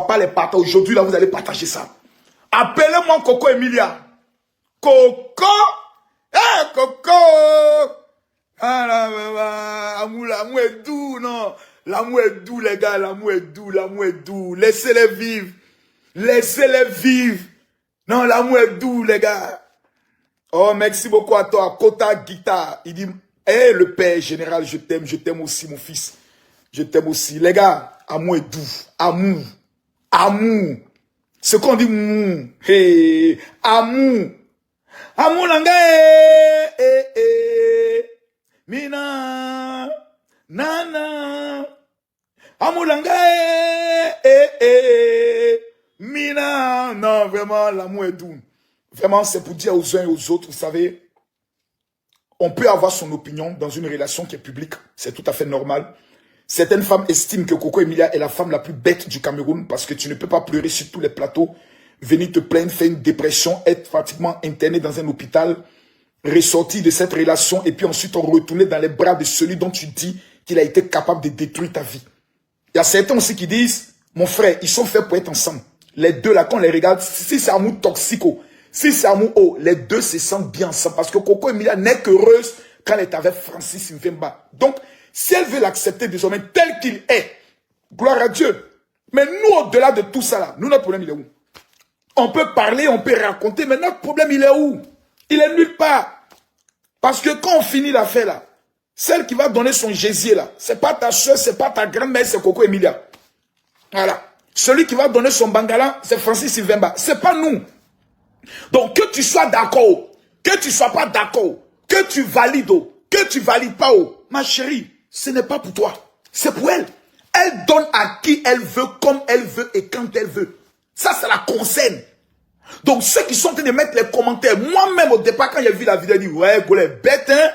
pas les partager. Aujourd'hui, là, vous allez partager ça. Appelez-moi Coco Emilia. Coco. Eh, Coco. Ah, l'amour est doux, non. L'amour est doux, les gars. L'amour est doux, l'amour est doux. Laissez-les vivre. Laissez-les vivre. Non, l'amour est doux, les gars. Oh, merci beaucoup à toi. Kota Guitar. Il dit, eh, le père général, je t'aime aussi, mon fils. Je t'aime aussi. Les gars, amour est doux. Amour. Amour. Ce qu'on dit, hey, amour. Amour, langa, mina, nana. Amour, langa, mina. Non, vraiment, l'amour est doux. Vraiment, c'est pour dire aux uns et aux autres, vous savez, on peut avoir son opinion dans une relation qui est publique. C'est tout à fait normal. Certaines femmes estiment que Coco Emilia est la femme la plus bête du Cameroun parce que tu ne peux pas pleurer sur tous les plateaux, venir te plaindre, faire une dépression, être pratiquement interné dans un hôpital, ressortir de cette relation et puis ensuite retourner dans les bras de celui dont tu dis qu'il a été capable de détruire ta vie. Il y a certains aussi qui disent, mon frère, ils sont faits pour être ensemble. Les deux là, quand on les regarde, si c'est amour toxico, si c'est amour haut, les deux se sentent bien ensemble parce que Coco Emilia n'est qu'heureuse quand elle est avec Francis Mvemba. Donc, si elle veut l'accepter désormais tel qu'il est, gloire à Dieu. Mais nous, au-delà de tout ça là, nous, notre problème, il est où? On peut parler, on peut raconter, mais notre problème, il est où? Il est nulle part. Parce que quand on finit l'affaire là, celle qui va donner son gésier là, c'est pas ta soeur, c'est pas ta grand-mère, c'est Coco Emilia. Voilà. Celui qui va donner son bangala, c'est Francis Mvemba. C'est pas nous. Donc, que tu sois d'accord, que tu sois pas d'accord, que tu valides, que tu valides pas, ma chérie, ce n'est pas pour toi. C'est pour elle. Elle donne à qui elle veut, comme elle veut et quand elle veut. Ça, ça la concerne. Donc, ceux qui sont en train de mettre les commentaires, moi-même au départ, quand j'ai vu la vidéo, j'ai dit, ouais, Gole est bête, hein.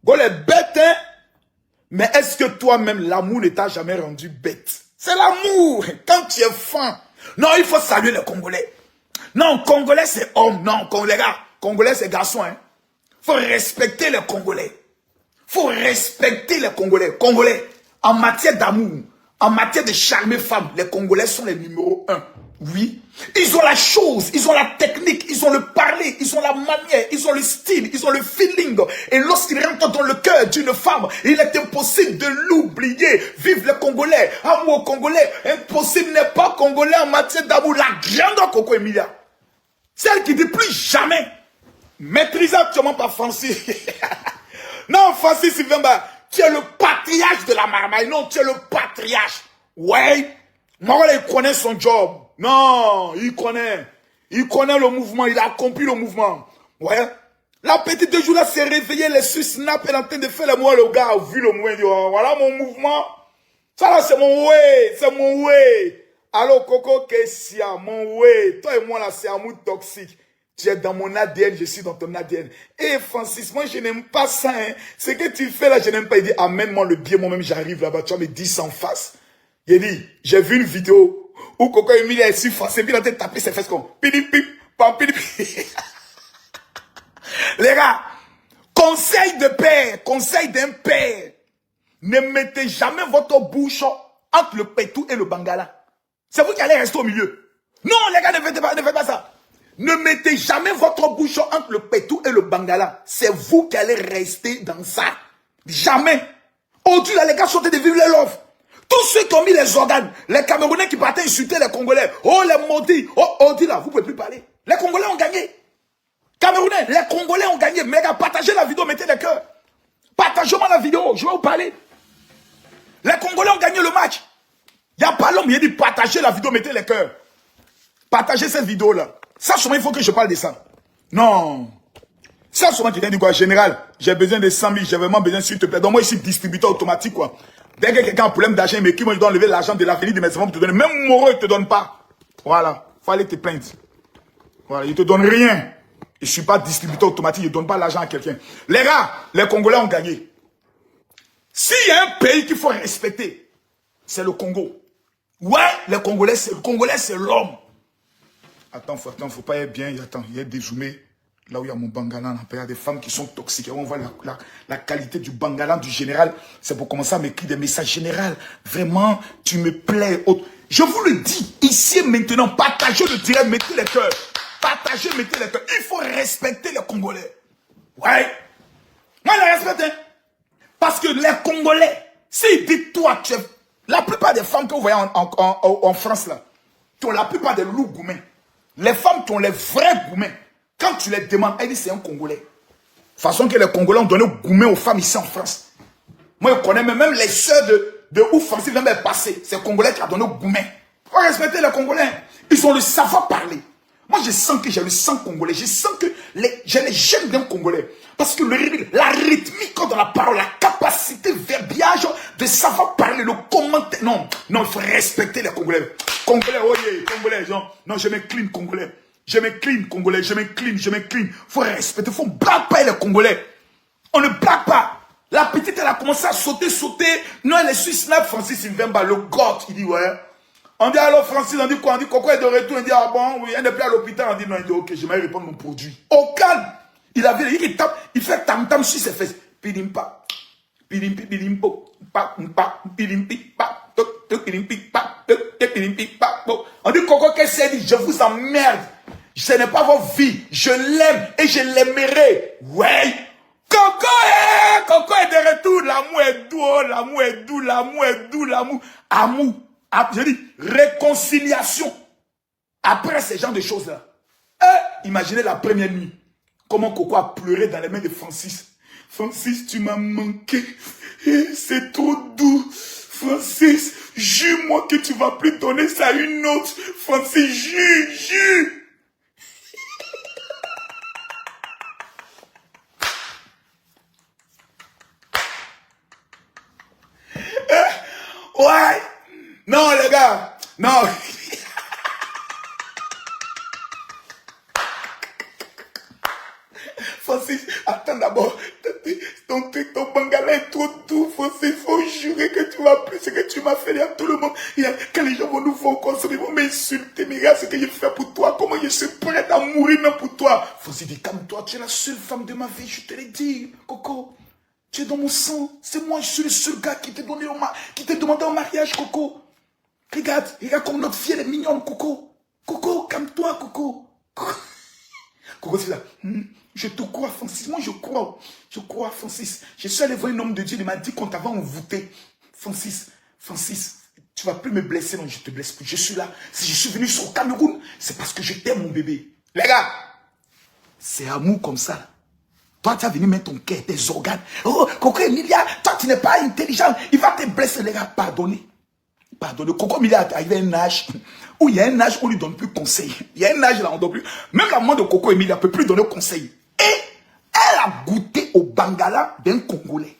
Gole est bête, hein. Mais est-ce que toi-même, l'amour ne t'a jamais rendu bête? C'est l'amour. Quand tu es fan. Non, il faut saluer les Congolais. Non, Congolais, c'est homme. Non, les gars, Congolais, c'est garçon, hein. Faut respecter les Congolais. Faut respecter les Congolais. Congolais, en matière d'amour, en matière de charmer femmes, les Congolais sont les numéros 1. Oui. Ils ont la chose, ils ont la technique, ils ont le parler, ils ont la manière, ils ont le style, ils ont le feeling. Et lorsqu'ils rentrent dans le cœur d'une femme, il est impossible de l'oublier. Vive les Congolais, amour Congolais. Impossible n'est pas Congolais en matière d'amour. La grande Coco Emilia. Celle qui dit plus jamais. Maîtrisée actuellement par Francis. Non, Francis Mvemba, tu es le patriarche de la marmaille. Non, tu es le patriarche. Ouais. Moi, il connaît son job. Non, il connaît. Il connaît le mouvement. Il a accompli le mouvement. Ouais. La petite de jour là s'est réveillée, les sur Snap, elle est en train de faire le mouvement. Le gars a vu le mouvement. Il dit, oh, voilà mon mouvement. Ça là, c'est mon way. C'est mon way. Alors, Coco Kessia, mon way. Toi et moi là, c'est amour toxique. Tu es dans mon ADN, je suis dans ton ADN. Et Francis, moi je n'aime pas ça. Hein. Ce que tu fais là, je n'aime pas. Il dit, amène-moi le billet, moi-même j'arrive là-bas. Tu vas me dire ça en face. Il dit, j'ai vu une vidéo où Coco Emilia est sur Francis, puis il a tapé ses fesses comme pip, pam, pip. Les gars, conseil de père, conseil d'un père. Ne mettez jamais votre bouche entre le pétou et le bangala. C'est vous qui allez rester au milieu. Non, les gars, ne faites pas ça. Ne mettez jamais votre bouchon entre le pétou et le bangala. C'est vous qui allez rester dans ça. Jamais. Aujourd'hui, là, les gars sont en train de vivre les love. Tous ceux qui ont mis les organes, les Camerounais qui partaient insulter les Congolais. Oh, les maudits. Oh, aujourd'hui, là, vous ne pouvez plus parler. Les Congolais ont gagné. Camerounais, les Congolais ont gagné. Mais les gars, partagez la vidéo, mettez les cœurs. Partagez-moi la vidéo, je vais vous parler. Les Congolais ont gagné le match. Il n'y a pas l'homme, il a dit partagez la vidéo, mettez les cœurs. Partagez cette vidéo-là. Ça, sûrement, il faut que je parle de ça. Non. Ça, sûrement, quelqu'un dit quoi? Général, j'ai besoin de 100 000, j'ai vraiment besoin, s'il te plaît. Donc, moi, ici, distributeur automatique, quoi. Dès que quelqu'un a un problème d'argent, mais qui moi, je dois enlever l'argent de l'avenir de mes enfants pour te donner. Même Moreau, il ne te donne pas. Voilà. Faut aller te plaindre. Voilà. Il ne te donne rien. Je ne suis pas distributeur automatique, je ne donne pas l'argent à quelqu'un. Les gars, les Congolais ont gagné. S'il y a un pays qu'il faut respecter, c'est le Congo. Ouais, les Congolais, c'est l'homme. Attends, faut pas être bien. Attends, il y a des zoomés. Là où il y a mon bangala, il y a des femmes qui sont toxiques. On voit la qualité du bangala du général. C'est pour commencer à m'écrire des messages généraux. Vraiment, tu me plais. Je vous le dis, ici et maintenant, partagez le direct, mettez les cœurs. Partagez, mettez les cœurs. Il faut respecter les Congolais. Ouais. Moi, je les respecte. Hein. Parce que les Congolais, s'ils disent toi, tu es... La plupart des femmes que vous voyez en France, là, qui ont la plupart des loups goumins, les femmes qui ont les vrais goumins, quand tu les demandes, elles disent c'est un Congolais. De toute façon que les Congolais ont donné goumins aux femmes ici en France. Moi, je connais même les sœurs de où Francis vient de passer. C'est le Congolais qui a donné goumins. Il faut respecter les Congolais. Ils ont le savoir-parler. Moi, je sens que j'ai le sang congolais. Je sens que j'ai les gènes d'un Congolais. Parce que la rythmique dans la parole, la capacité verbiage de savoir parler, le commentaire. Non, non, il faut respecter les Congolais. Congolais, oh yeah, Congolais, genre, non, je m'incline, Congolais. Je m'incline, Congolais, je m'incline, je m'incline. Il faut respecter, il faut blague pas les Congolais. On ne blague pas. La petite, elle a commencé à sauter. Non, elle est sur Snap, Francis Mvemba, le God. Il dit, ouais. On dit, alors Francis, on dit quoi? On dit, Coco est de retour. On dit, ah bon, oui, elle n'est plus à l'hôpital. On dit, non, il dit, ok, je vais répondre mon produit. Au calme. Il a vu, il tape, il fait tam-tam sur ses fesses. Pilimpa, pilimpi, pilimpo, pa, pa, pilimpi, pa, pilimpi, pa, pilimpi, pa. On dit, Coco, qu'est-ce qu'elle dit? Je vous emmerde. Ce n'est pas votre vie. Je l'aime et je l'aimerai. Ouais. Coco est de retour. L'amour est doux, l'amour est doux, l'amour est doux, l'amour. Amour. Je dis, réconciliation. Après ces genres de choses-là. Imaginez la première nuit. Comment Coco a pleuré dans les mains de Francis. Francis, tu m'as manqué. C'est trop doux. Francis, jure-moi que tu vas plus donner ça à une autre. Francis, jure. Ouais. Non, les gars. Non. Francis, attends d'abord. Ton bangala est trop doux, Francis. Il faut jurer que tu vas plus ce que tu m'as fait à tout le monde. Quand les gens vont nous voir consommer, ils vont m'insulter. Mais regarde ce que j'ai fait pour toi. Comment je suis prêt à mourir même pour toi. Francis dit, calme-toi, tu es la seule femme de ma vie. Je te l'ai dit, Coco. Tu es dans mon sang. C'est moi, je suis le seul gars qui t'a demandé en mariage, Coco. Regarde comme notre fille, elle est mignonne, Coco. Coco, calme-toi, Coco. Coco, c'est là. Je te crois, Francis. Moi, je crois, Francis. Je suis allé voir un homme de Dieu, il m'a dit qu'on t'avait envoûté. Francis, tu vas plus me blesser, non, je te blesse plus. Je suis là. Si je suis venu sur Cameroun, c'est parce que je t'aime, mon bébé. Les gars, c'est amour comme ça. Toi, tu as venu mettre ton cœur, tes organes. Oh, Coco Emilia, toi, tu n'es pas intelligent. Il va te blesser, les gars. Pardonnez. Coco Emilia est arrivé à un âge où il y a un âge où on ne lui donne plus conseil. Il y a un âge là, on ne donne plus. Même la maman de Coco Emilia ne peut plus donner conseil. Et elle a goûté au bangala d'un Congolais.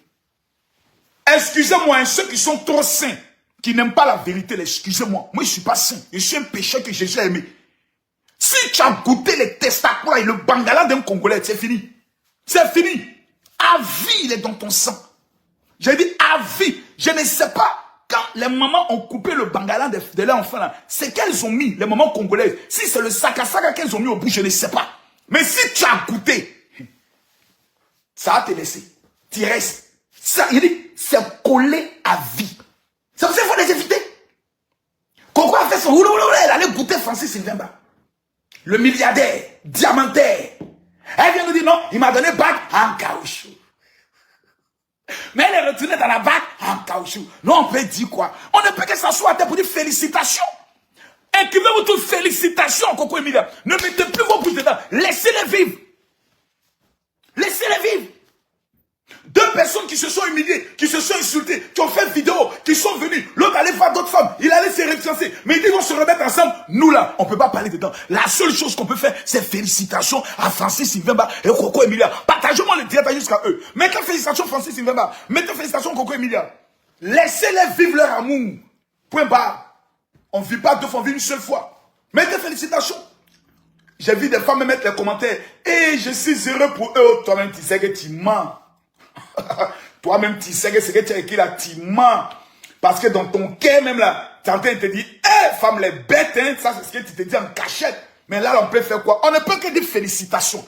Excusez-moi, ceux qui sont trop saints, qui n'aiment pas la vérité, excusez-moi. Moi, je ne suis pas saint. Je suis un pécheur que Jésus a aimé. Si tu as goûté les testacles et le bangala d'un Congolais, c'est fini. C'est fini. À vie, il est dans ton sang. J'ai dit à vie. Je ne sais pas. Quand les mamans ont coupé le bangala de leurs enfants, c'est qu'elles ont mis, les mamans congolaises. Si c'est le saka qu'elles ont mis au bout, je ne sais pas. Mais si tu as goûté, ça va te laisser. Tu restes. Ça, il dit, c'est collé à vie. C'est pour ça qu'il faut les éviter. Coco a fait son elle allait goûter Francis Mvemba. Le milliardaire, diamantaire. Elle vient nous dire non, il m'a donné bac en caoutchouc. Mais elle est retournée dans la bac en caoutchouc. Non, on peut dire quoi? On ne peut que s'asseoir à terre pour dire félicitations. Écrivez-vous toutes félicitations, Coco Emilia. Ne mettez plus vos bouches dedans. Laissez-les vivre. Laissez-les vivre. Deux personnes qui se sont humiliées, qui se sont insultées, qui ont fait vidéo, qui sont venues. L'autre allait voir d'autres femmes. Il allait se réfiancer. Mais ils vont se remettre ensemble. Nous là, on ne peut pas parler dedans. La seule chose qu'on peut faire, c'est félicitations à Francis Mvemba et Coco Emilia. Partagez-moi le direct jusqu'à eux. Mettez félicitations Francis Mvemba. Mettez félicitations Coco Emilia. Laissez-les vivre leur amour. Point barre. On ne vit pas deux fois, on vit une seule fois. Mettez félicitations. J'ai vu des femmes me mettre les commentaires. Et je suis heureux pour eux. Toi-même, tu sais que tu mens. Toi-même, tu sais que ce que tu as écrit là, tu mens. Parce que dans ton cœur même là, tu es en train de te dire, hé, femme les bêtes, hein, ça c'est ce que tu te dis en cachette. Mais là, on peut faire quoi? On ne peut que dire félicitations.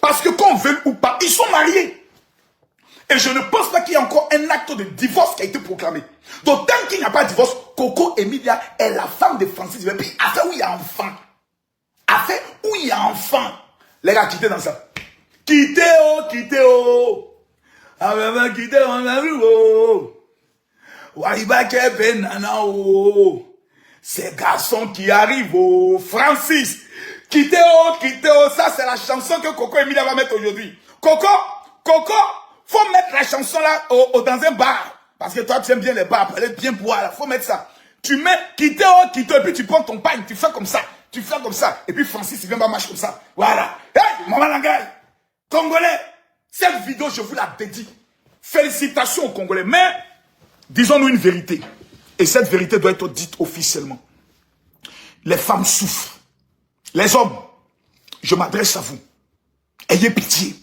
Parce que qu'on veut ou pas, ils sont mariés. Et je ne pense pas qu'il y ait encore un acte de divorce qui a été proclamé. Donc, tant qu'il n'y a pas de divorce, Coco Emilia est la femme de Francis. Et puis, affaire où il y a enfant. Affaire où il y a enfant. Les gars, quittez dans ça. Quittez, oh, quittez, oh. Ah, ben, quittez, on a vu, oh. Waiba kepe nana, oh. Ces garçons qui arrivent, oh. Francis. Quittez, oh, ça c'est la chanson que Coco Emilia va mettre aujourd'hui. Coco, faut mettre la chanson là dans un bar. Parce que toi tu aimes bien les bars, aller bien boire là, faut mettre ça. Tu mets quittez, oh, et puis tu prends ton pain, tu fais comme ça. Et puis Francis il vient pas marcher comme ça. Voilà. Hey, Maman Langaï, Congolais, cette vidéo je vous la dédie. Félicitations aux Congolais. Mais, disons-nous une vérité. Et cette vérité doit être dite officiellement. Les femmes souffrent. Les hommes, je m'adresse à vous. Ayez pitié.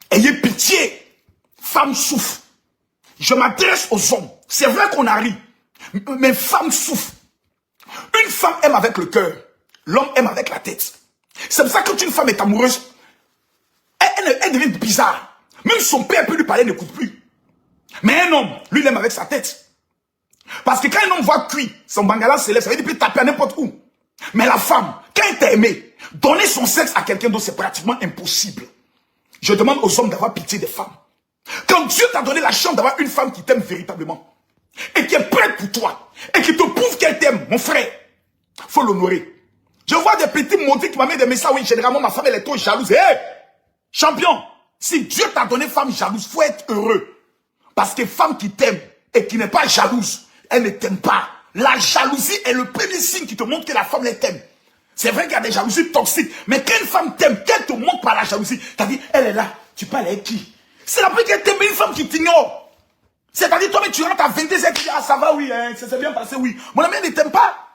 Ayez pitié. Femmes souffrent. Je m'adresse aux hommes. C'est vrai qu'on a ri. Mais femmes souffrent. Une femme aime avec le cœur. L'homme aime avec la tête. C'est pour ça que quand une femme est amoureuse, elle devient bizarre. Même son père peut lui parler, n'écoute plus. Mais un homme, lui, il aime avec sa tête. Parce que quand un homme voit cuit, son bangala se lève, ça veut dire qu'il peut taper à n'importe où. Mais la femme, quand elle t'a aimé, donner son sexe à quelqu'un d'autre, c'est pratiquement impossible. Je demande aux hommes d'avoir pitié des femmes. Quand Dieu t'a donné la chance d'avoir une femme qui t'aime véritablement, et qui est prête pour toi, et qui te prouve qu'elle t'aime, mon frère, faut l'honorer. Je vois des petits montées qui m'amènent des messages, oui, généralement ma femme elle est trop jalouse. Hé, champion, si Dieu t'a donné femme jalouse, faut être heureux. Parce que femme qui t'aime et qui n'est pas jalouse, elle ne t'aime pas. La jalousie est le premier signe qui te montre que la femme elle t'aime. C'est vrai qu'il y a des jalousies toxiques, mais quand une femme t'aime, qu'elle te montre par la jalousie, t'as dit, elle est là, tu parles avec qui? C'est la première qu'elle t'aime, une femme qui t'ignore. C'est-à-dire, toi, mais tu rentres à 22 ans, tu dis, ah, ça va, oui, hein, ça s'est bien passé, oui. Mon ami, elle ne t'aime pas.